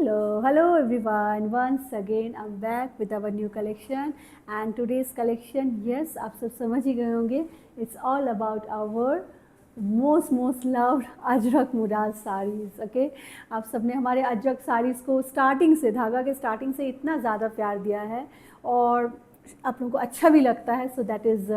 Hello everyone. Once again, I'm back with our new collection. And today's collection, yes, आप सब समझ ही गए होंगे. It's all about our most loved Ajrak Murad saris. Okay, आप सबने हमारे अजरक साड़ीज़ को स्टार्टिंग से, धागा के स्टार्टिंग से इतना ज़्यादा प्यार दिया है और आप लोगों को अच्छा भी लगता है. सो दैट इज़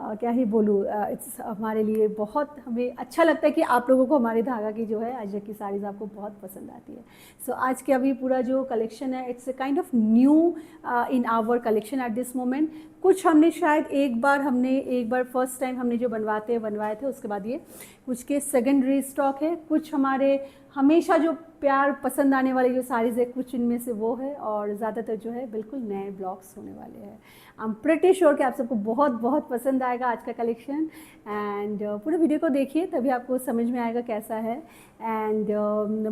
क्या ही बोलूँ, इट्स हमारे लिए बहुत, हमें अच्छा लगता है कि आप लोगों को हमारे धागा की जो है अजरक की साड़ीज़ आपको बहुत पसंद आती है. सो आज के अभी पूरा जो कलेक्शन है, it's a kind of new in our collection at this moment. कुछ हमने शायद एक बार फर्स्ट टाइम हमने जो बनवाए थे, उसके बाद ये कुछ के सेकेंडरी स्टॉक है. कुछ हमारे हमेशा जो प्यार पसंद आने वाली जो साड़ीज़ है, कुछ इनमें से वो है और ज़्यादातर जो है बिल्कुल नए ब्लॉक्स होने वाले हैं. आई एम प्रिटी श्योर कि आप सबको बहुत पसंद आएगा आज का कलेक्शन. एंड पूरे वीडियो को देखिए, तभी आपको समझ में आएगा कैसा है. एंड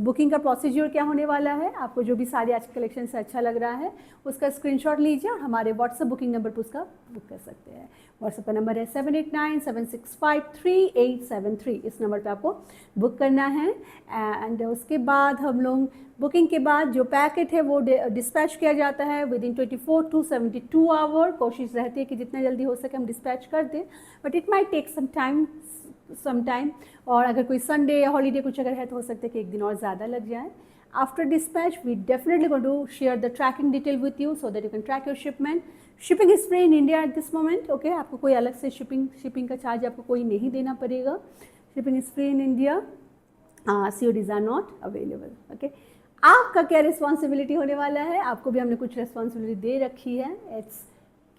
बुकिंग का प्रोसीजर क्या होने वाला है, आपको जो भी साड़ी आज के कलेक्शन से अच्छा लग रहा है उसका स्क्रीनशॉट लीजिए और हमारे व्हाट्सएप बुकिंग नंबर पर उसका बुक कर सकते हैं. व्हाट्सएप का नंबर है 7897653873. इस नंबर पे आपको बुक करना है. एंड उसके बाद हम लोग बुकिंग के बाद जो पैकेट है वो डिस्पैच किया जाता है विद इन 24 to 72 आवर. कोशिश रहती है कि जितना जल्दी हो सके हम डिस्पैच कर दें, but it might take some time. और अगर कोई संडे या हॉलीडे कुछ अगर है तो हो सकता है कि एक दिन और ज़्यादा लग जाए. After dispatch, we definitely going to share the tracking detail with you so that you can track your shipment. Shipping is free in India at this moment. Okay, आपको कोई अलग से shipping का चार्ज आपको कोई नहीं देना पड़ेगा. Shipping is free in India. CODs are not available. Okay. आपका क्या रिस्पॉन्सिबिलिटी होने वाला है, आपको भी हमने कुछ रिस्पॉन्सिबिलिटी दे रखी है. इट्स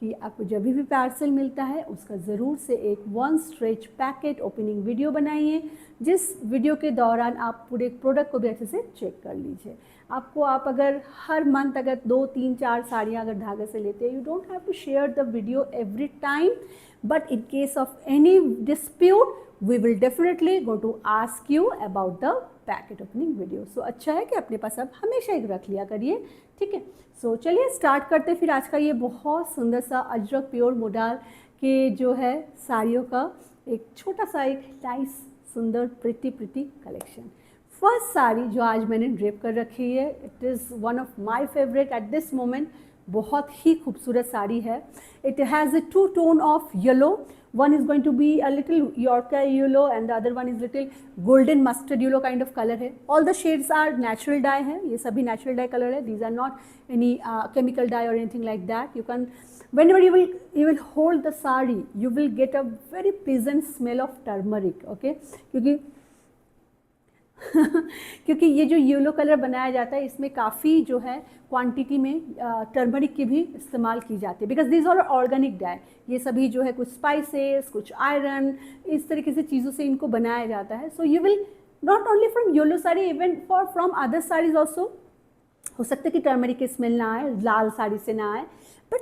कि आपको जब भी पार्सल मिलता है उसका ज़रूर से एक 1 स्ट्रेच पैकेट ओपनिंग वीडियो बनाइए, जिस वीडियो के दौरान आप पूरे प्रोडक्ट को भी अच्छे से चेक कर लीजिए. आप अगर हर मंथ अगर 2, 3, 4 साड़ियाँ अगर धागे से लेते हैं, you don't have to share the video every time, but in case of any dispute we will definitely go to ask you about the packet opening video. So अच्छा है कि अपने पास आप हमेशा एक रख लिया करिए. ठीक है, सो चलिए स्टार्ट करते फिर आज का ये बहुत सुंदर सा अजरक प्योर मोडाल के जो है साड़ियों का एक छोटा सा एक नाइस सुंदर प्रिटी कलेक्शन. फर्स्ट साड़ी जो आज मैंने ड्रेप कर रखी है, it is one of my favourite eight this moment. बहुत ही खूबसूरत साड़ी है. It has a 2 tone of yellow. One is going to be a little Yorker yellow and the other one is little golden mustard yellow kind of color है. All the shades are natural dye है, ये सभी natural dye color है. These are not any chemical dye or anything like that. You can, whenever you will hold the sari, you will get a very pleasant smell of turmeric. Okay, क्योंकि ये जो yellow colour बनाया जाता है इसमें काफ़ी जो है क्वांटिटी में टर्मरिक की भी इस्तेमाल की जाती है, because this are organic dye. ये सभी जो है कुछ स्पाइसेस, कुछ आयरन, इस तरीके से चीज़ों से इनको बनाया जाता है. So you will not only from yellow sari, even from other saris also. हो सकता है कि टर्मरिक की स्मेल ना आए, लाल साड़ी से ना आए, but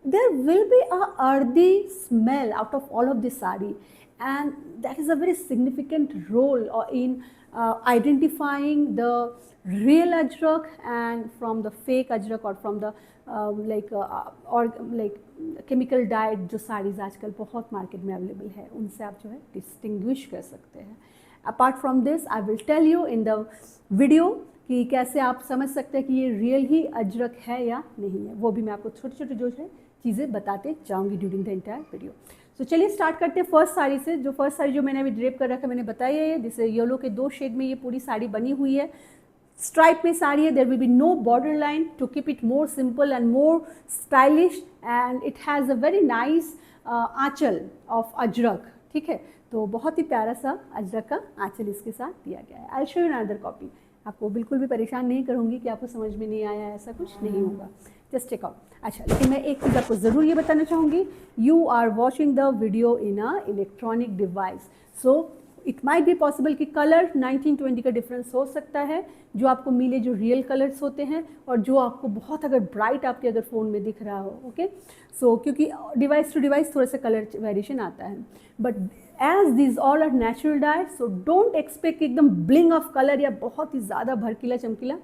there will be a earthy smell out of all of this sari, and that is a very significant role in identifying the real ajrak and from the fake ajrak or from the chemical dyed जो साड़ीज़ आजकल बहुत market में available है, उनसे आप जो है distinguish कर सकते हैं. Apart from this I will tell you in the video कि कैसे आप समझ सकते हैं कि ये रियल ही अजरक है या नहीं है. वो भी मैं आपको छोटे जो है चीज़ें बताते जाऊँगी ड्यूरिंग द एंटायर वीडियो. तो चलिए स्टार्ट करते हैं फर्स्ट साड़ी से. जो फर्स्ट साड़ी जो मैंने अभी ड्रेप कर रखा है, मैंने बताया है, जिससे येलो के 2 शेड में ये पूरी साड़ी बनी हुई है. स्ट्राइप में साड़ी है. There will be no border line to keep it more simple and more stylish, and it has a very nice aanchal of ajrakh. ठीक है, तो बहुत ही प्यारा सा अजरक का आंचल इसके साथ दिया गया है. I show you another copy. आपको बिल्कुल भी परेशान नहीं करूँगी कि आपको समझ में नहीं आया, ऐसा कुछ नहीं होगा. Just check out. अच्छा, लेकिन मैं एक चीज़ आपको ज़रूर ये बताना चाहूँगी, you are watching the video in a electronic device. So it might be possible कि कलर 19-20 का डिफरेंस हो सकता है, जो आपको मिले जो रियल कलर्स होते हैं और जो आपको बहुत अगर ब्राइट आपके अगर फ़ोन में दिख रहा हो. ओके, सो क्योंकि डिवाइस टू डिवाइस थोड़ा सा कलर वेरिएशन आता है, but as this all are natural dye, so don't expect एकदम ब्लिंग ऑफ कलर या बहुत ही ज़्यादा भड़कीला चमकीला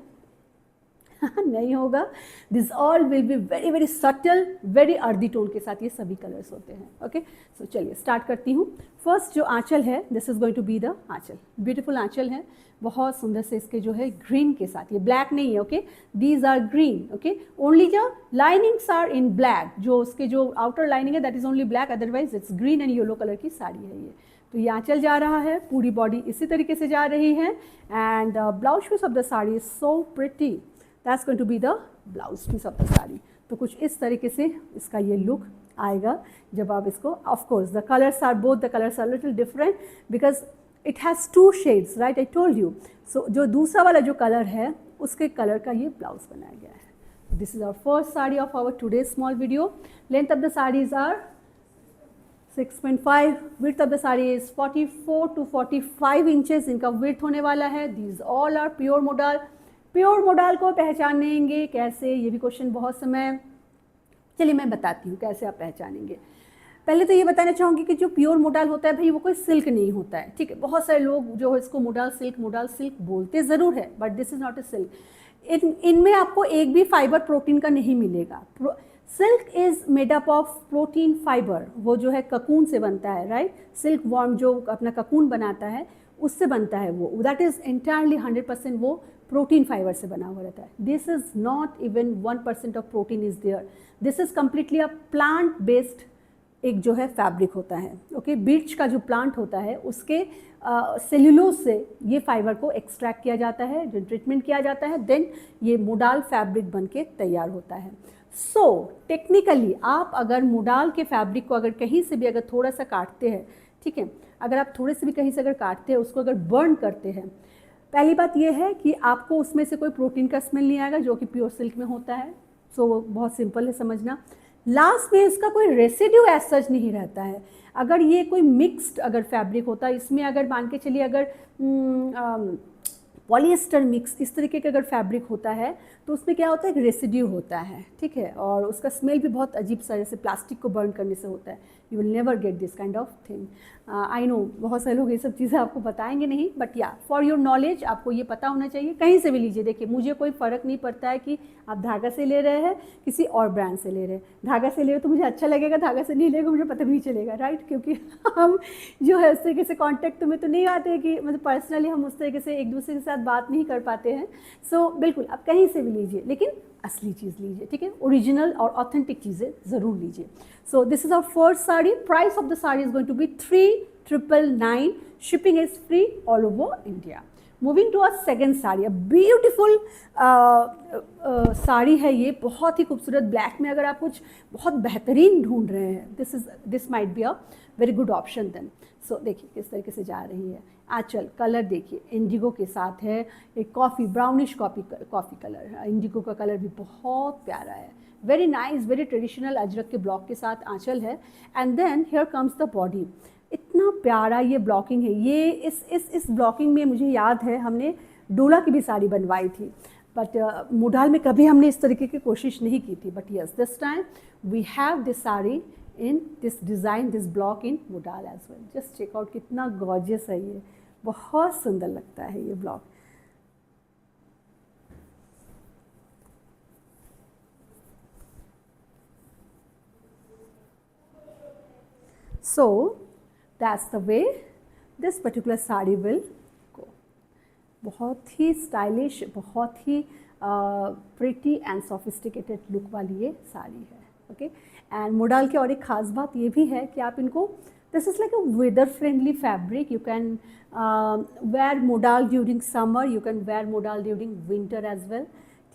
नहीं होगा। This all will be very very subtle, very earthy tone के साथ ये सभी कलर्स होते हैं। ओके, सो चलिए स्टार्ट करती हूँ। फर्स्ट जो आंचल है, this is going to be the aanchal. Beautiful आंचल है, बहुत सुंदर से इसके जो है ग्रीन के साथ, ये ब्लैक नहीं है। Okay, these are green. Okay, only जो लाइनिंग्स आर इन ब्लैक, जो उसके जो आउटर लाइनिंग है that is only black, otherwise it's green and yellow colour की साड़ी है ये। तो ये आंचल जा रहा है, पूरी बॉडी इसी तरीके से जा रही है। And blouse piece of the sari is so pretty, that's going to be the blouse piece of the sari. तो कुछ इस तरीके से इसका ये लुक आएगा जब आप इसको, of course the colours are, both the colours are little different because it has 2 shades, right, I told you. So जो दूसरा वाला जो कलर है उसके कलर का ये ब्लाउज बनाया गया है। This is our first sari of our today small video. Length of the saris are 6.5, width of the sari is 44 to 45 inches इनका width होने वाला है। these all are pure modal। Pure modal को पहचानेंगे कैसे, ये भी क्वेश्चन बहुत समय, चलिए मैं बताती हूँ कैसे आप पहचानेंगे। पहले तो ये बताना चाहूँगी कि जो प्योर मोडाल होता है भाई वो कोई सिल्क नहीं होता है, ठीक है। बहुत सारे लोग जो है इसको मोडाल सिल्क बोलते ज़रूर है, but this is not a silk. इनमें आपको एक भी फाइबर प्रोटीन का नहीं मिलेगा। Silk is made up of protein fibre, वो जो है ककून से बनता है, राइट। सिल्क वॉर्म जो अपना ककून बनाता है उससे बनता है वो, दैट इज़ एंटायरली 100% वो प्रोटीन फाइबर से बना हुआ रहता है। This is not even 1% of protein is there, this is completely a plant based एक जो है फैब्रिक होता है। ओके, बीच का जो प्लांट होता है उसके सेल्यूलोज से ये फाइबर को एक्सट्रैक्ट किया जाता है, जो ट्रीटमेंट किया जाता है, देन ये मोडाल फैब्रिक बन के तैयार होता है। सो टेक्निकली आप अगर मोडाल के फैब्रिक को अगर कहीं से भी अगर थोड़ा सा काटते हैं, ठीक है, अगर आप थोड़े से भी कहीं से अगर काटते हैं, उसको अगर बर्न करते हैं, पहली बात यह है कि आपको उसमें से कोई प्रोटीन का स्मेल नहीं आएगा जो कि प्योर सिल्क में होता है। सो बहुत सिंपल है समझना। लास्ट में इसका कोई रेसिड्यू एज सच नहीं रहता है। अगर ये कोई मिक्स्ड अगर फैब्रिक होता है, इसमें अगर मान के चलिए अगर पॉलिएस्टर मिक्स इस तरीके का अगर फैब्रिक होता है तो उसमें क्या होता है, एक रेसिड्यू होता है, ठीक है, और उसका स्मेल भी बहुत अजीब सा, जैसे प्लास्टिक को बर्न करने से होता है। You will never get this kind of thing. I know बहुत सारे लोग ये सब चीज़ें आपको बताएंगे नहीं, बट या फॉर योर नॉलेज आपको ये पता होना चाहिए। कहीं से भी लीजिए, देखिए मुझे कोई फ़र्क नहीं पड़ता है कि आप धागा से ले रहे हैं किसी और ब्रांड से ले रहे हैं। धागा से ले रहे तो मुझे अच्छा लगेगा, धागा से नहीं लेगा मुझे पता भी नहीं चलेगा, राइट, क्योंकि हम जो है उस तरीके से कॉन्टैक्ट में तो नहीं आते कि मतलब पर्सनली हम उस तरीके से एक दूसरे के साथ बात नहीं कर पाते हैं। सो बिल्कुल आप कहीं से भी लीजिए, लेकिन असली चीज़ लीजिए, ठीक है, ओरिजिनल और ऑथेंटिक चीज़ें ज़रूर लीजिए। So this is our first sari. Price of the sari is going to be 3,999। Shipping is free all over India. Moving to a second sari, a beautiful sari है ये, बहुत ही खूबसूरत ब्लैक में। अगर आप कुछ बहुत बेहतरीन ढूंढ रहे हैं, this might be a very good option then. So देखिए किस तरीके से जा रही है। आंचल कलर देखिए इंडिगो के साथ है, एक कॉफ़ी ब्राउनिश कॉफ़ी कलर है। इंडिगो का कलर भी बहुत प्यारा है, very nice, very traditional ajrakh के ब्लॉक के साथ आंचल है। And then here comes the body. इतना प्यारा ये ब्लॉकिंग है। ये इस ब्लॉकिंग में मुझे याद है हमने डोला की भी साड़ी बनवाई थी, बट मोडाल में कभी हमने इस तरीके की कोशिश नहीं की थी। But yes, this time we have this sari in this design, this block in modal as well. Just check out कितना gorgeous है ये, बहुत सुंदर लगता है ये block. So that's the way this particular sari will go. बहुत ही स्टाइलिश, बहुत ही प्रिटी एंड सोफिस्टिकेटेड लुक वाली ये साड़ी है। ओके, एंड मोडाल की और एक ख़ास बात ये भी है कि आप इनको, this is like a weather friendly fabric. You can wear modal during summer, you can wear modal during winter as well,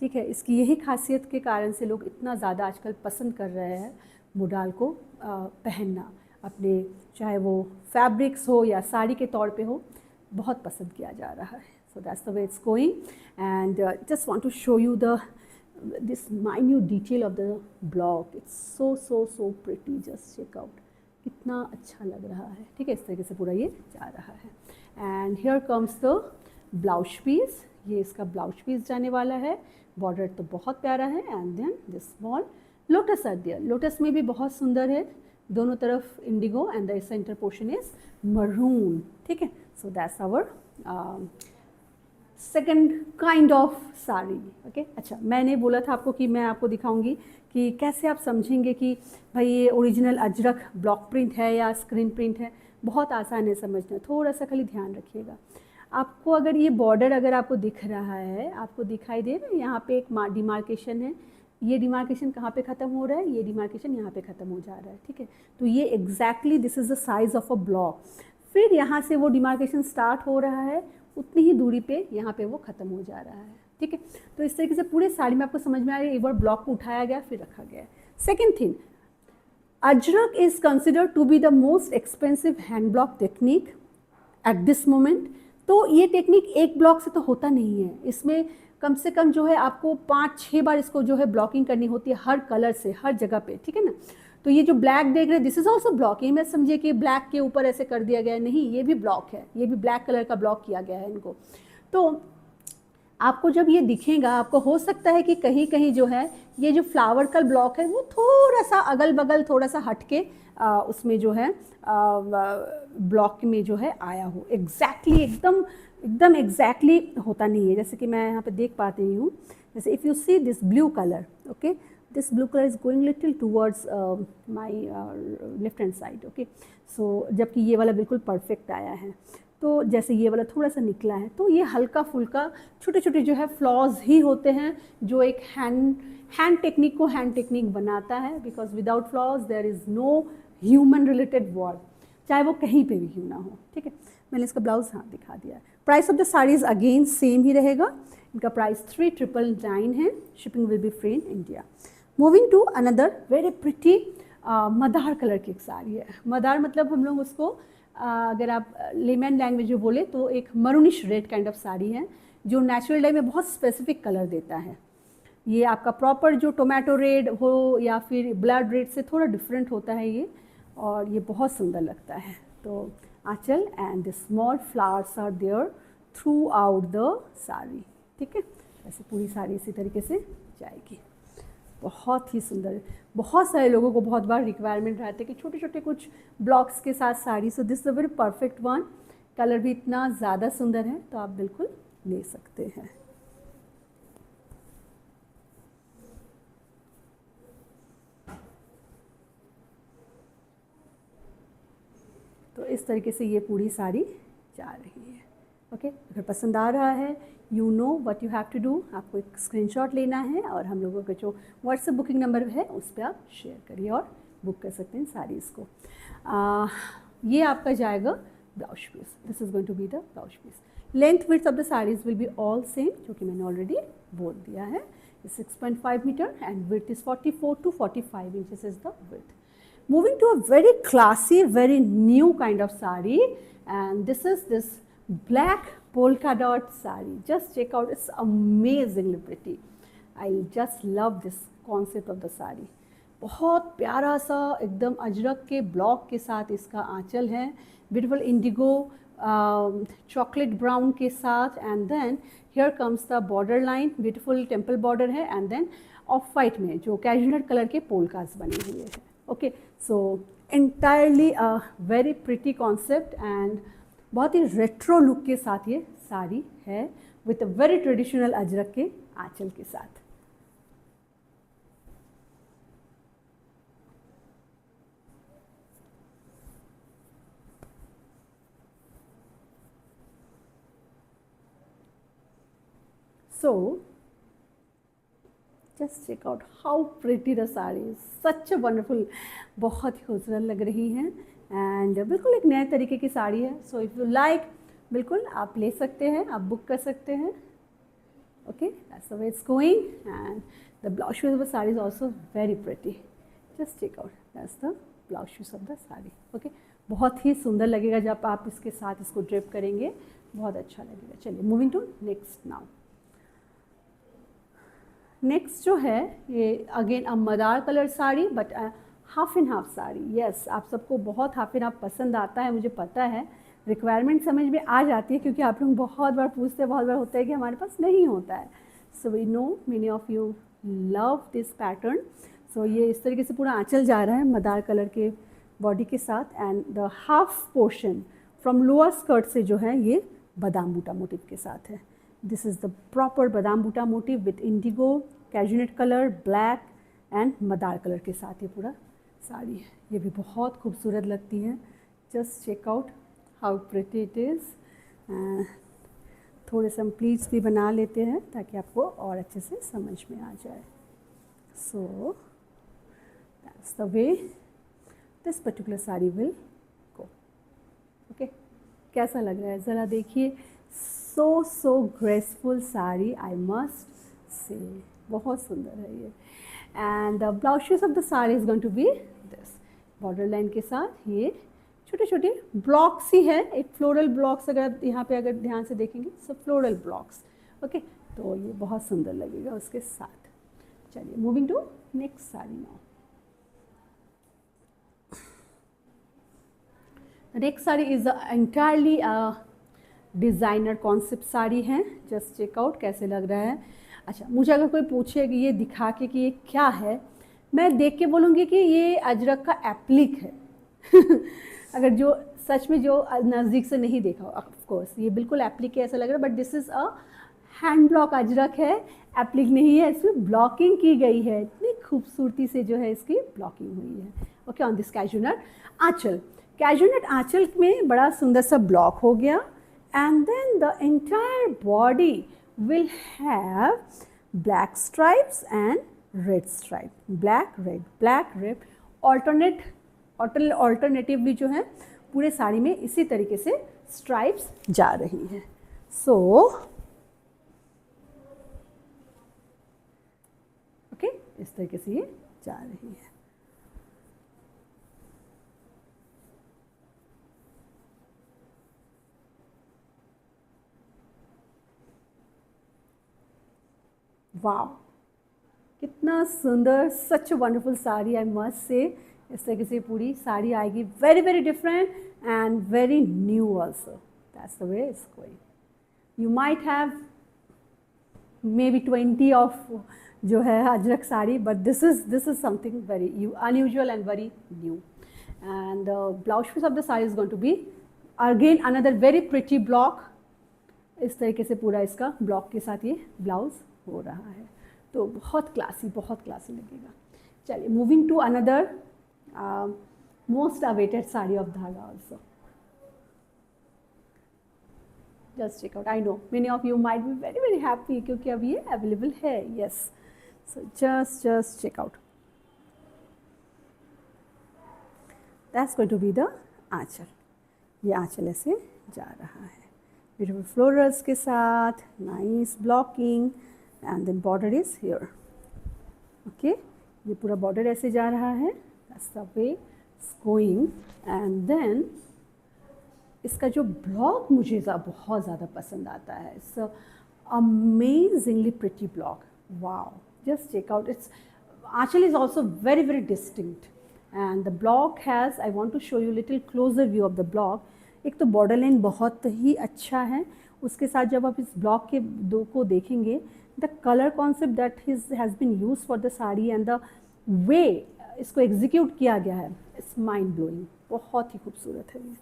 ठीक है। इसकी यही खासियत के कारण से लोग इतना ज़्यादा आजकल पसंद कर रहे हैं मोडाल को पहनना अपने, चाहे वो फैब्रिक्स हो या साड़ी के तौर पे हो, बहुत पसंद किया जा रहा है। So that's the way it's going. And just want to show you the this minute detail of the block. It's so pretty. Just check out, कितना अच्छा लग रहा है, ठीक है। इस तरीके से पूरा ये जा रहा है। And here comes the blouse piece. ये इसका ब्लाउज पीस जाने वाला है। बॉर्डर तो बहुत प्यारा है। And then this small lotus are there. Lotus में भी बहुत सुंदर है, दोनों तरफ indigo and the centre portion is maroon, ठीक है। So that's our second kind of sari. Okay, अच्छा मैंने बोला था आपको कि मैं आपको दिखाऊंगी कि कैसे आप समझेंगे कि भाई ये ओरिजिनल अजरक ब्लॉक प्रिंट है या स्क्रीन प्रिंट है। बहुत आसान है समझना, थोड़ा सा खाली ध्यान रखिएगा। आपको अगर ये बॉर्डर अगर आपको दिख रहा है, आपको दिखाई दे रहा है यहाँ पे एक डिमार्केशन है, ये डिमार्केशन कहाँ पे ख़त्म हो रहा है, ये डिमार्केशन यहाँ पे ख़त्म हो जा रहा है, ठीक है। तो ये exactly this is the size of a block. फिर यहाँ से वो डिमार्केशन स्टार्ट हो रहा है, उतनी ही दूरी पे यहाँ पे वो ख़त्म हो जा रहा है, ठीक है। तो इस तरीके से पूरे साड़ी में आपको समझ में आ रही है, एक बार ब्लॉक को उठाया गया फिर रखा गया। Second thing, ajrakh is considered to be the most expensive hand block technique at this moment. तो ये टेक्निक एक ब्लॉक से तो होता नहीं है, इसमें कम से कम जो है आपको 5-6 बार इसको जो है ब्लॉकिंग करनी होती है, हर कलर से, हर जगह पे, ठीक है ना। तो ये जो ब्लैक देख रहे हैं दिस इज ऑल्सो ब्लॉक, ये मैं समझिए कि ब्लैक के ऊपर ऐसे कर दिया गया है, नहीं ये भी ब्लॉक है, ये भी ब्लैक कलर का ब्लॉक किया गया है इनको। तो आपको जब ये दिखेगा, आपको हो सकता है कि कहीं कहीं जो है ये जो फ्लावर का ब्लॉक है वो थोड़ा सा अगल बगल थोड़ा सा हटके उसमें जो है ब्लॉक में जो है आया हो। एग्जैक्टली एकदम एग्जैक्टली होता नहीं है, जैसे कि मैं यहाँ पे देख पाती हूँ। जैसे if you see this blue colour, okay, this blue colour is going little towards my left hand side, okay. So जबकि ये वाला बिल्कुल परफेक्ट आया है, तो जैसे ये वाला थोड़ा सा निकला है, तो ये हल्का फुल्का छोटे छोटे जो है फ्लॉज ही होते हैं जो एक हैंड टेक्निक को हैंड टेक्निक बनाता है। Because without flaws there is no human related word, चाहे वो कहीं पे भी क्यों ना हो, ठीक है। मैंने इसका ब्लाउज हाँ दिखा दिया है। Price of the saris again same ही रहेगा, इनका प्राइस 3999 है। Shipping will be free in India. Moving to another very pretty madder colour की एक साड़ी है। मदार मतलब हम लोग उसको अगर आप लेमन लैंग्वेज में बोले तो एक maroonish red kind of sari है जो नेचुरल डाई में बहुत स्पेसिफिक कलर देता है। ये आपका प्रॉपर जो टोमेटो रेड हो या फिर ब्लड रेड से थोड़ा डिफरेंट होता है ये, और ये बहुत सुंदर लगता है। तो aanchal and the small flowers are there through out the sari, ठीक है। ऐसे पूरी साड़ी इसी तरीके से जाएगी, बहुत ही सुंदर। बहुत सारे लोगों को बहुत बार रिक्वायरमेंट रहते हैं कि छोटे छोटे कुछ ब्लॉक्स के साथ साड़ी, सो this is a very perfect one. Colour भी इतना ज़्यादा सुंदर है तो आप बिल्कुल ले सकते हैं। तो इस तरीके से ये पूरी साड़ी जा रही है, ओके। अगर पसंद आ रहा है, you know what you have to do, आपको एक स्क्रीनशॉट लेना है और हम लोगों का जो व्हाट्सएप बुकिंग नंबर है उस पर आप शेयर करिए और बुक कर सकते हैं साड़ीज़ को। ये आपका जाएगा blouse piece, this is going to be the blouse piece. Length width of the saris will be all same, जो कि मैंने ऑलरेडी बोल दिया है। 6.5 metre and width is 44 to 45 inches is the width. Moving to a very classy, very new kind of sari, and this is this black polka dot sari. Just check out, it's amazingly pretty. I just love this concept of the sari. बहुत प्यारा सा एकदम अजरक के block के साथ इसका आंचल है, beautiful Indigo chocolate brown के साथ, and then here comes the border line, beautiful temple border है, एंड देन ऑफ वाइट में जो कैजुअल कलर के पोलकास बने हुए हैं, okay. So entirely a very pretty concept and बहुत ही रेट्रो लुक के साथ ये साड़ी है with a very traditional ajrakh के आंचल के साथ। So just check out how pretty the saree is, such a wonderful, बहुत ही खूबसूरत लग रही हैं एंड बिल्कुल एक नए तरीके की साड़ी है। सो इफ़ यू लाइक बिल्कुल आप ले सकते हैं, आप बुक कर सकते हैं, okay. That's the way it's going and the blouse piece of the sari is also very pretty, just check out, that's the blouse piece of the sari, okay. बहुत ही सुंदर लगेगा जब आप इसके साथ इसको ड्रेप करेंगे, बहुत अच्छा लगेगा। चलिए moving to next now. Next जो है ये again a madder colour sari but half and half sari. Yes, आप सबको बहुत हाफ एंड हाफ पसंद आता है, मुझे पता है, रिक्वायरमेंट समझ में आ जाती है क्योंकि आप लोग बहुत बार पूछते हैं, बहुत बार होता है कि हमारे पास नहीं होता है। So we know many of you love this pattern. So ये इस तरीके से पूरा आंचल जा रहा है मदार कलर के बॉडी के साथ, and the half portion from lower skirt से जो है ये बादाम बूटा मोटिव के साथ है। This is the proper badam buta motif with indigo, कैजुनेट colour, black and madder colour के साथ ये पूरा साड़ी है। ये भी बहुत खूबसूरत लगती है। Just check out how pretty it is. थोड़े से हम प्लीट्स भी बना लेते हैं ताकि आपको और अच्छे से समझ में आ जाए। So that's the way this particular sari will go. Okay, कैसा लग रहा है ज़रा देखिए। So graceful sari, I must say, बहुत सुंदर है ये। And the blouse piece of the sari is going to be this, border line के साथ ये छोटे छोटे ब्लॉक्स ही है, एक फ्लोरल ब्लॉक्स, अगर यहाँ पे अगर ध्यान से देखेंगे सब फ्लोरल ब्लॉक्स। ओके, तो ये बहुत सुंदर लगेगा उसके साथ। चलिए moving to next sari now. Next sari is entirely designer concept sari है। जस्ट चेक आउट कैसे लग रहा है। अच्छा, मुझे अगर कोई पूछे कि ये दिखा के कि ये क्या है, मैं देख के बोलूँगी कि ये अजरक का एप्लिक है। अगर जो सच में जो नज़दीक से नहीं देखा, ऑफ कोर्स ये बिल्कुल एप्लिक है ऐसा लग रहा है, but this is a hand block Ajrak है, एप्लिक नहीं है। इसमें ब्लॉकिंग की गई है, इतनी खूबसूरती से जो है इसकी ब्लॉकिंग हुई है। ओके, ऑन दिस कैजुनट आंचल, कैजुनट आंचल में बड़ा सुंदर सा ब्लॉक हो गया। And then the entire body will have black stripes and red stripe, black red alternatively जो है पूरे साड़ी में इसी तरीके से स्ट्राइप्स जा रही हैं। सो ओके, इस तरीके से ये जा रही है। वाव, कितना सुंदर, such a wonderful sari, I must say. इस तरीके से पूरी साड़ी आएगी, very very different and very new also. That's the way it's going. You might have may be 20 of जो है Ajrakh sari, but this is something very unusual and very new. And blouse piece of the sari is going to be again another very pretty block. इस तरीके से पूरा इसका block के साथ ये ब्लाउज हो रहा है, तो बहुत क्लासी लगेगा। चलिए moving to another most awaited sari of Dhaga also. Just check out, I know many of you might be very very happy क्योंकि अब ये अवेलेबल है। Yes, so just check out, that's going to be the aanchal. ये आंचल ऐसे जा रहा है, ब्यूटीफुल फ्लोरल्स के साथ, nice blocking, and then border is here. Okay, ये पूरा बॉर्डर ऐसे जा रहा है, that's the way it's going. And then इसका जो ब्लॉक मुझे बहुत ज़्यादा पसंद आता है, it's amazingly pretty block. Wow, just check out, it's aanchal is also very very distinct and the block has, I want to show you little closer view of the block. एक तो बॉर्डर लाइन बहुत ही अच्छा है, उसके साथ जब आप इस ब्लॉक के दो को देखेंगे, the colour concept that has been use for the sari and the way इसको एग्जीक्यूट किया गया है, इट्स माइंड ब्लोइंग, बहुत ही खूबसूरत है ये।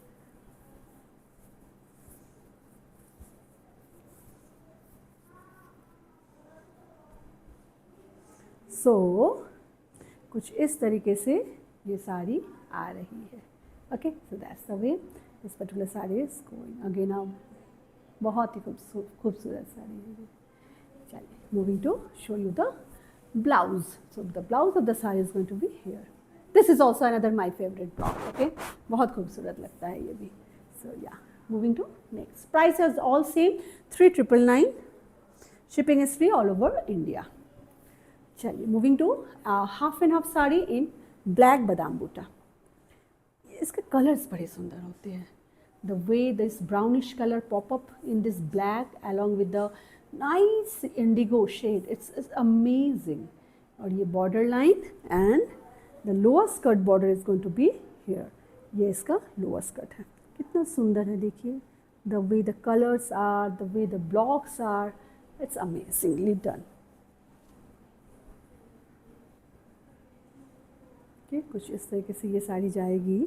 सो कुछ इस तरीके से ये साड़ी आ रही है। Okay, so that's the way this particular sari is going. Again आप बहुत ही खूबसूरत साड़ी है। चलिए moving to show you the blouse. So the blouse of the sari is going to be here. This is also another my favourite block. Okay, बहुत खूबसूरत लगता है ये भी। So yeah moving to next. Price is all same 3999, shipping is free all over India. चलिए moving to half and half sari in black बादाम बूटा। इसके कलर्स बड़े सुंदर होते हैं, the way this brownish colour pop up in this black along with the nice indigo shade, it's amazing. और ये border line and the lower skirt border is going to be here. ये इसका lower skirt है, कितना सुंदर है देखिए, the way the colours are, the way the blocks are, it's amazingly done. कुछ इस तरीके से ये साड़ी जाएगी।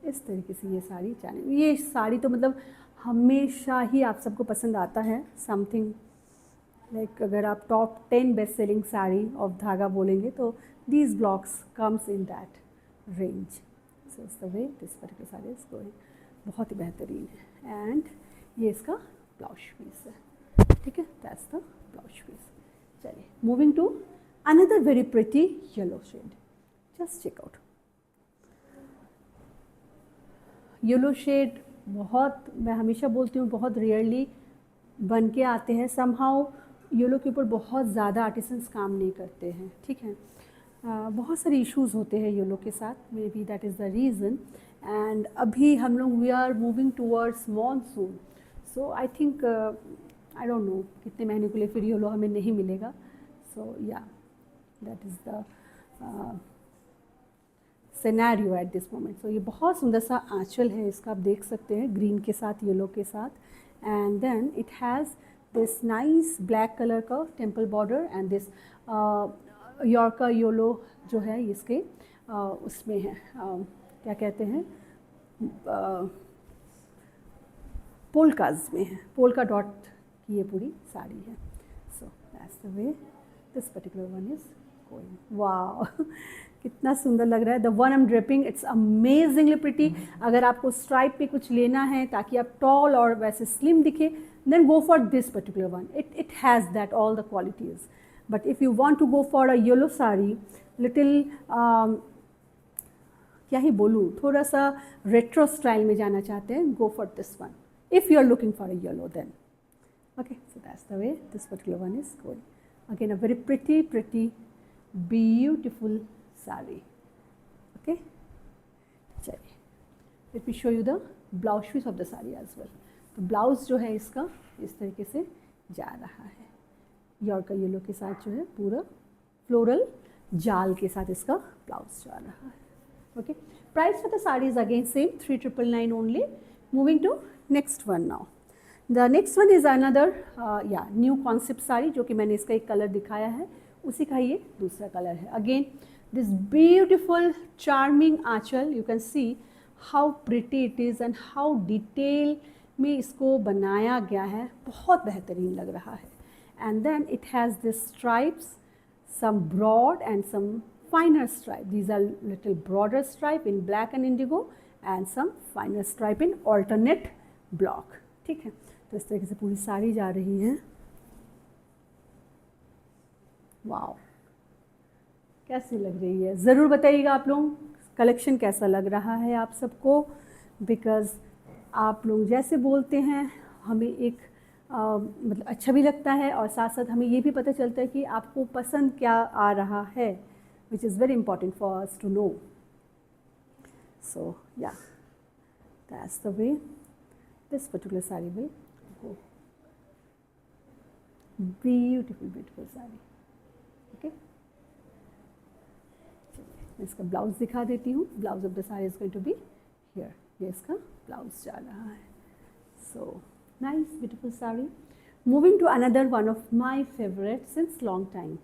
इस तरीके से ये साड़ी जाने, ये साड़ी तो मतलब हमेशा ही आप सबको पसंद आता है। समथिंग लाइक अगर आप top 10 best selling sari of धागा बोलेंगे तो these blocks comes in that range. So it's the way this particular sari is going, बहुत ही बेहतरीन है। एंड ये इसका ब्लाउज पीस है, ठीक है, दैट्स द ब्लाउज पीस। चलिए moving to another very pretty yellow shade, just check out. Yellow shade बहुत, मैं हमेशा बोलती हूँ, बहुत रेयरली बन के आते हैं। समहाउ येलो के ऊपर बहुत ज़्यादा आर्टिसंस काम नहीं करते हैं, ठीक है। बहुत सारे इश्यूज होते हैं येलो के साथ, maybe that is the reason. And अभी हम लोग we are moving towards monsoon, so I think I don't know कितने महीने के लिए फिर येलो हमें नहीं मिलेगा। So yeah that is the scenario at this moment. So ये बहुत सुंदर सा आंचल है इसका, आप देख सकते हैं ग्रीन के साथ येलो के साथ। And then it has this nice black colour का टेम्पल बॉर्डर एंड दिस यॉर्का येलो जो है इसके उसमें है, क्या कहते हैं, पोल्काज में है, पोल्का डॉट की ये पूरी साड़ी है। So that's the way this particular one is going. Wow कितना सुंदर लग रहा है। The one I am draping it's amazingly pretty. अगर आपको स्ट्राइप पे कुछ लेना है ताकि आप टॉल और वैसे स्लिम दिखे, then go for this particular one, it has that all the qualities. But if you want to go for a yellow sari, little क्या ही बोलूँ, थोड़ा सा रेट्रो स्टाइल में जाना चाहते हैं, go for this one if you are looking for a yellow then. Okay, so that's the way this particular one is going. Again a very pretty beautiful sari. Okay, चलिए let me show you the blouse piece of the sari as well. तो blouse जो है इसका इस तरीके से जा रहा है, यॉर्का येलो के साथ जो है पूरा फ्लोरल जाल के साथ इसका ब्लाउज जा रहा है। Okay, price for the sari is again same 3999 only. Moving to next one now. The next one is another yeah new concept sari, जो कि मैंने इसका एक कलर दिखाया है, उसी का ये दूसरा कलर है। अगेन दिस ब्यूटिफुल चार्मिंग आंचल, you can see how pretty it is and how detail में इसको बनाया गया है, बहुत बेहतरीन लग रहा है। And then it has this stripes, some broad and some finer stripe. These are little broader stripe in black and indigo and some finer stripe in alternate block. ठीक है, तो इस तरीके से पूरी साड़ी जा रही है। वाओ, कैसी लग रही है ज़रूर बताइएगा आप लोग, कलेक्शन कैसा लग रहा है आप सबको, बिकॉज़ आप लोग जैसे बोलते हैं हमें एक मतलब अच्छा भी लगता है और साथ साथ हमें ये भी पता चलता है कि आपको पसंद क्या आ रहा है, which is very important for us to know. So yeah that's the way this particular sari will go. Beautiful sari. Okay, इसका ब्लाउज दिखा देती हूँ। Blouse of the sari is going to be here, ये इसका ब्लाउज जा रहा है। सो nice beautiful saree. Moving to another one of my favorite since long time.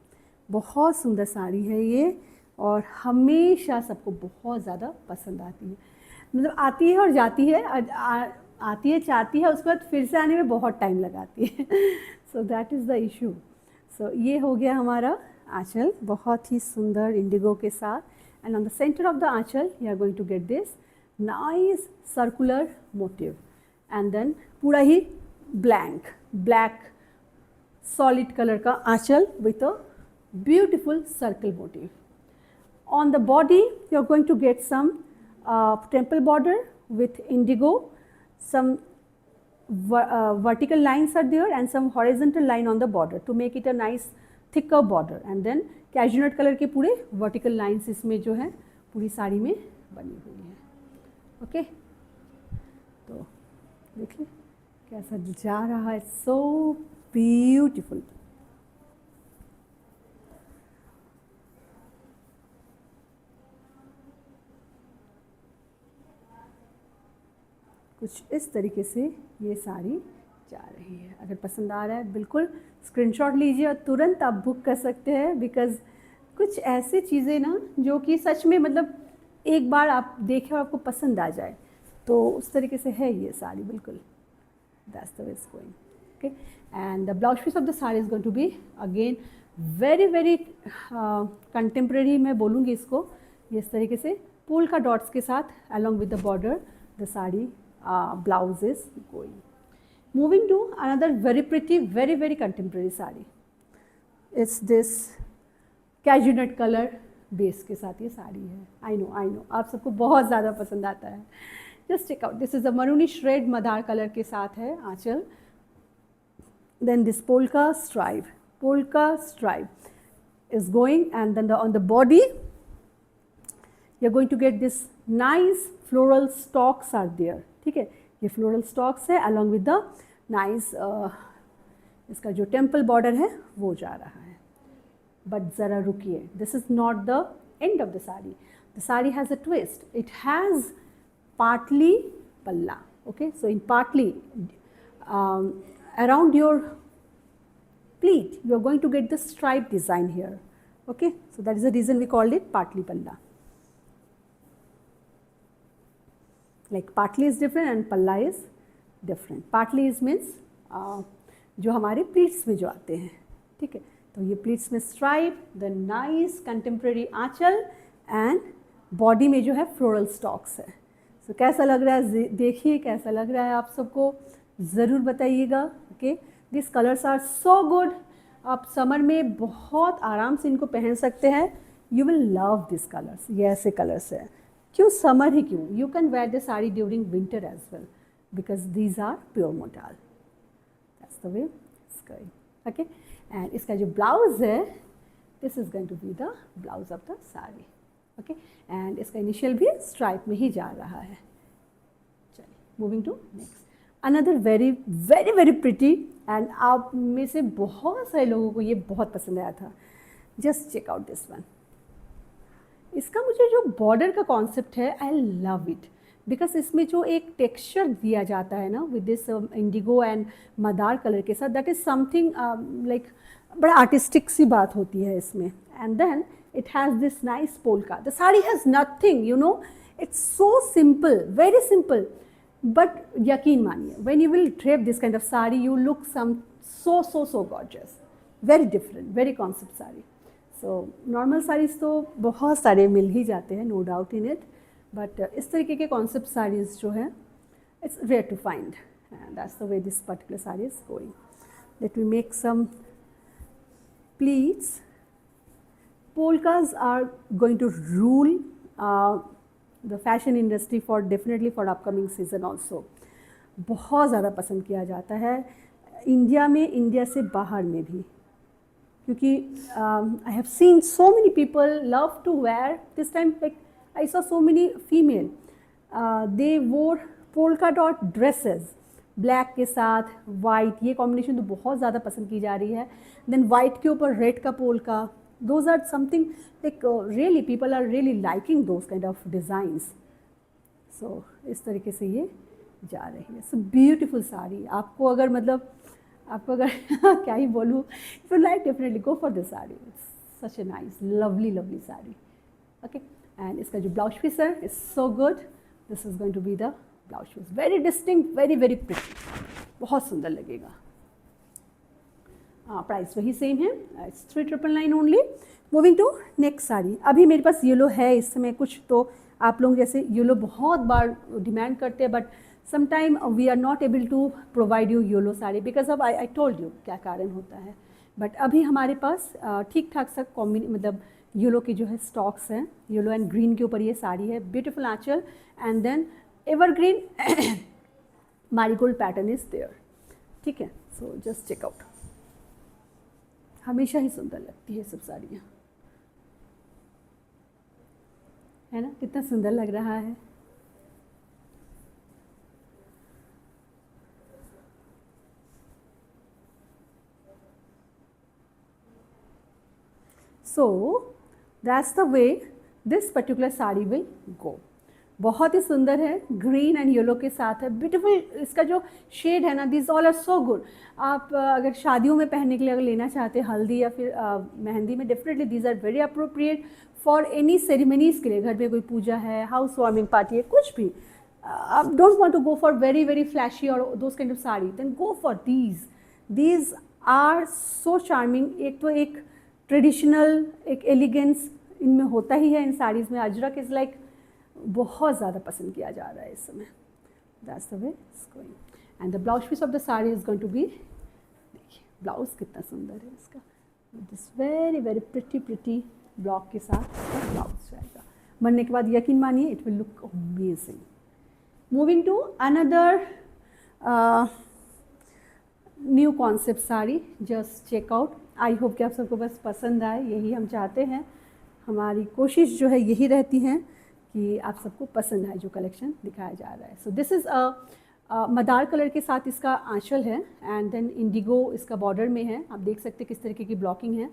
बहुत सुंदर साड़ी है ये और हमेशा सबको बहुत ज़्यादा पसंद आती है, मतलब आती है और जाती है, आती है चाहती है, उसके बाद फिर से आने में बहुत टाइम लगाती है। So that is the issue. So ये हो गया हमारा आंचल, बहुत ही सुंदर इंडिगो के साथ। And on the centre of the aanchal you are going to get this nice circular motif and then पूरा ही ब्लैक सॉलिड कलर का aanchal with a beautiful circle motif. On the body you are going to get some temple border with indigo, some vertical lines are there and some horizontal line on the border to make it a nice thicker border, and then cashmere color के पूरे vertical lines इसमें जो है पूरी साड़ी में बनी हुई है। ओके, तो देखिए कैसा जा रहा है, सो ब्यूटीफुल। कुछ इस तरीके से ये साड़ी जा रही है। अगर पसंद आ रहा है बिल्कुल स्क्रीनशॉट लीजिए और तुरंत आप बुक कर सकते हैं, बिकॉज़ कुछ ऐसी चीज़ें ना जो कि सच में मतलब एक बार आप देखें और आपको पसंद आ जाए, तो उस तरीके से है ये साड़ी बिल्कुल. That's the way it's going. Okay, and the blouse piece of the saree is going to be again very very contemporary मैं बोलूँगी इसको. इस तरीके से पोल्का डॉट्स के साथ along with the border the saree blouse is going. Moving to another very pretty, very very contemporary saree. It's this cashew nut colour base के साथ ये साड़ी है. आई नो आप सबको बहुत ज़्यादा पसंद आता है. Just check out. This is a maroonish red madder colour के साथ है आंचल. Then this polka stripe is going, and then on the body you're going to get this nice floral stalks are there. ठीक है, ये floral stalks है along with the nice इसका जो temple border है वो जा रहा है. But ज़रा रुकिए, this is not the end of the saree. The saree has a twist. It has partly palla. Okay, so in partly around your pleat you are going to get the stripe design here. Okay, so that is the reason we called it partly palla. Like partly is different and palla is different. Partly is means जो हमारे pleats में जो आते हैं. ठीक है, तो ये प्लीट्स में स्ट्राइप, द नाइस कंटेम्प्रेरी आंचल एंड बॉडी में जो है फ्लोरल स्टॉक्स है. तो कैसा लग रहा है देखिए, कैसा लग रहा है आप सबको ज़रूर बताइएगा. Okay, this colours are so good. आप समर में बहुत आराम से इनको पहन सकते हैं. You will love this colours. ये ऐसे कलर्स हैं. क्यों समर ही क्यों, you can wear the sari during winter as well because these are pure modal. That's the way it's going. Okay, and इसका जो ब्लाउज है, this is going to be the blouse of the sari. Okay, and इसका initial भी stripe में ही जा रहा है. चलिए, moving to next. Another very very very pretty, and आप में से बहुत सारे लोगों को ये बहुत पसंद आया था. Just check out this one. इसका मुझे जो बॉर्डर का कॉन्सेप्ट है, आई लव इट बिकॉज इसमें जो एक टेक्सचर दिया जाता है ना with this indigo and madder colour के साथ, दैट इज़ समथिंग लाइक बड़ा आर्टिस्टिक सी बात होती है इसमें. And then it has this nice polka. The saree has nothing, you know, it's so simple, very simple, but yakin maniye, when you will drape this kind of saree, you look so gorgeous, very different, very concept saree. So normal sarees तो बहुत सारे मिल ही जाते हैं, no doubt in it, but इस तरीके के concept sarees जो है, it's rare to find, and that's the way this particular saree is going. Let me make some pleats. Polkas are going to rule the fashion industry for definitely for upcoming season also. बहुत ज़्यादा पसंद किया जाता है India में, India से बाहर में भी, क्योंकि I have seen so many people love to wear this time. Like I saw so many female, they wore polka dot dresses, black के साथ वाइट, ये कॉम्बिनेशन तो बहुत ज़्यादा पसंद की जा रही है. देन वाइट के ऊपर रेड का polka, those are something like really people are really liking those kind of designs. So इस तरीके से ये जा रही है. So beautiful sari. आपको अगर मतलब आपको अगर क्या ही बोलूँ, if you like definitely go for this saree. It's such a nice lovely saree. Okay, and इसका जो ब्लाउज पीस है is so good. This is going to be the blouse piece. Very distinct, very very pretty. बहुत सुंदर लगेगा. Price वही same है, it's 3,999 only. Moving to next sari. अभी मेरे पास येलो है इस समय कुछ, तो आप लोग जैसे येलो बहुत बार डिमांड करते हैं, but sometime we are not able to provide you yellow sari because of I told you क्या कारण होता है. बट अभी हमारे पास ठीक ठाक सा मतलब येलो की जो है स्टॉक्स हैं. येलो एंड ग्रीन के ऊपर ये साड़ी है. ब्यूटीफुल आंचल and then evergreen marigold pattern is there. ठीक है, सो जस्ट चेक आउट. हमेशा ही सुंदर लगती है सब साड़ियाँ, है ना. कितना सुंदर लग रहा है. So that's the way this particular saree will go. बहुत ही सुंदर है, ग्रीन एंड येलो के साथ है, ब्यूटीफुल। इसका जो शेड है ना, this all are so good. आप अगर शादियों में पहनने के लिए अगर लेना चाहते हैं, हल्दी या फिर मेहंदी में, definitely these are very appropriate for any ceremonies के लिए। घर पे कोई पूजा है, हाउस वार्मिंग पार्टी है, कुछ भी, आप don't want to go for very very flashy और those kind of sari, then go for these are so charming. एक तो एक ट्रेडिशनल, एक एलिगेंस इनमें होता ही है इन साड़ीज़ में। अजरक इज़ लाइक बहुत ज़्यादा पसंद किया जा रहा है इस समय। That's the way it's going. And the blouse piece of the sari is going to be, देखिए ब्लाउज कितना सुंदर है इसका, this very very pretty block के साथ ब्लाउज जाएगा। बनने के बाद यकीन मानिए it will look amazing. Moving to another new concept sari, just check out. I hope कि आप सबको बस पसंद आए, यही हम चाहते हैं। हमारी कोशिश जो है यही रहती है कि आप सबको पसंद आए जो कलेक्शन दिखाया जा रहा है। सो दिस इज़ मदार कलर के साथ इसका आंचल है, एंड देन इंडिगो इसका बॉर्डर में है। आप देख सकते हैं किस तरीके की ब्लॉकिंग है,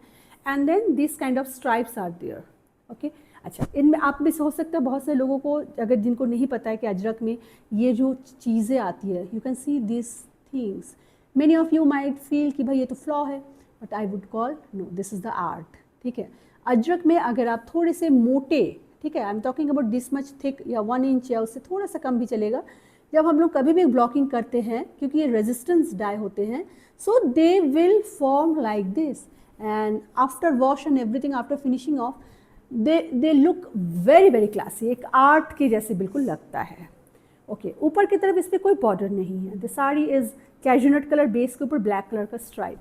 and then this kind of stripes are there. Okay, अच्छा, इनमें आप भी हो सकता है बहुत से लोगों को, अगर जिनको नहीं पता है कि अजरक में ये जो चीज़ें आती है, you can see this things, many of you might feel कि भाई ये तो फ्लॉ है, but I would call no, this is the art. ठीक है, अजरक में अगर आप थोड़े से मोटे, ठीक है, I am talking about this much thick या 1 इंच या उससे थोड़ा सा कम भी चलेगा, जब हम लोग कभी भी ब्लॉकिंग करते हैं, क्योंकि ये रेजिस्टेंस डाई होते हैं, so they will form like this, and after wash and everything, after finishing off, they look very very classy, एक आर्ट के जैसे बिल्कुल लगता है। ओके, ऊपर की तरफ इस पर कोई बॉर्डर नहीं है। The sari is cashew nut colour base के ऊपर ब्लैक कलर का stripe.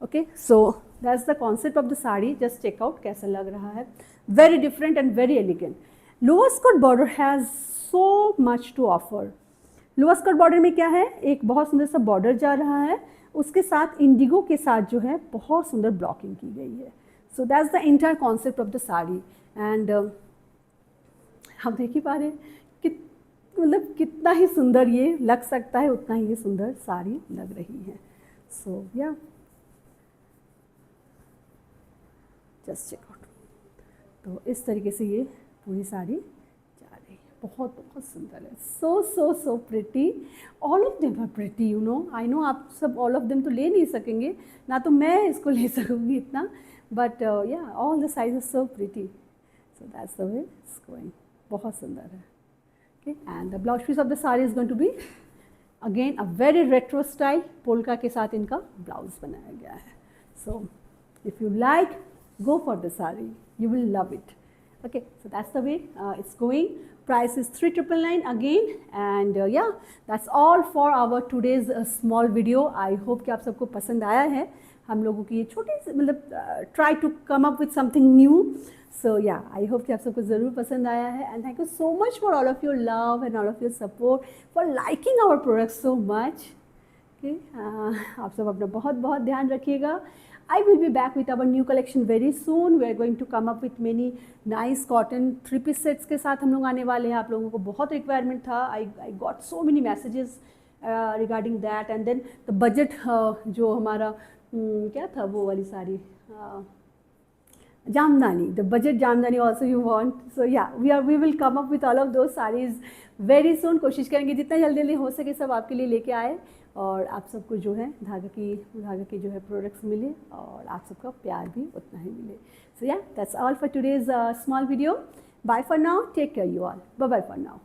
Okay, so that's the concept of the sari. Just check out कैसा लग रहा है, very different and very elegant. Lower skirt border has so much to offer. Lower skirt border में क्या है, एक बहुत सुंदर सा बॉर्डर जा रहा है, उसके साथ इंडिगो के साथ जो है बहुत सुंदर ब्लॉकिंग की गई है। So that's the entire concept of the sari. And हम देख ही पा रहे हैं कि मतलब कितना ही सुंदर ये लग सकता है, उतना ही ये सुंदर साड़ी लग रही है। सो या जस्ट चेक आउट। तो इस तरीके से ये पूरी साड़ी जा रही है, बहुत बहुत सुंदर है। So so so pretty, all of them are pretty, you know. I know आप सब ऑल ऑफ देम तो ले नहीं सकेंगे, ना तो मैं इसको ले सकूँगी इतना, but yeah all the size is so pretty. So that's the way it's going, बहुत सुंदर है। Okay, and the blouse piece of the sari is going to be again a very retro style, polka के साथ इनका blouse बनाया गया है। So if you like, go for the saree, you will love it. Okay, so that's the way it's going. Price is 3,999 again, and yeah, that's all for our today's small video. I hope कि आप सबको पसंद आया है हम लोगों की ये छोटी सी, मतलब try to come up with something new. So yeah, I hope कि आप सबको ज़रूर पसंद आया है, and thank you so much for all of your love and all of your support, for liking our products so much. Okay, आप सब अपना बहुत बहुत ध्यान रखिएगा। I will be back with our new collection very soon. We are going to come up with many nice cotton 3-piece sets के साथ हम लोग आने वाले हैं। आप लोगों को बहुत रिक्वायरमेंट था, I got so many messages regarding that, and then the budget जो हमारा क्या था वो वाली sari, jamdani, the budget jamdani also you want. So yeah, we will come up with all of those sarees very soon. कोशिश करेंगे जितना जल्दी हो सके सब आपके लिए लेके आए, और आप सबको जो है धागा की जो है प्रोडक्ट्स मिले, और आप सबका प्यार भी उतना ही मिले। So yeah that's all for today's small video. Bye for now, take care you all, bye bye for now.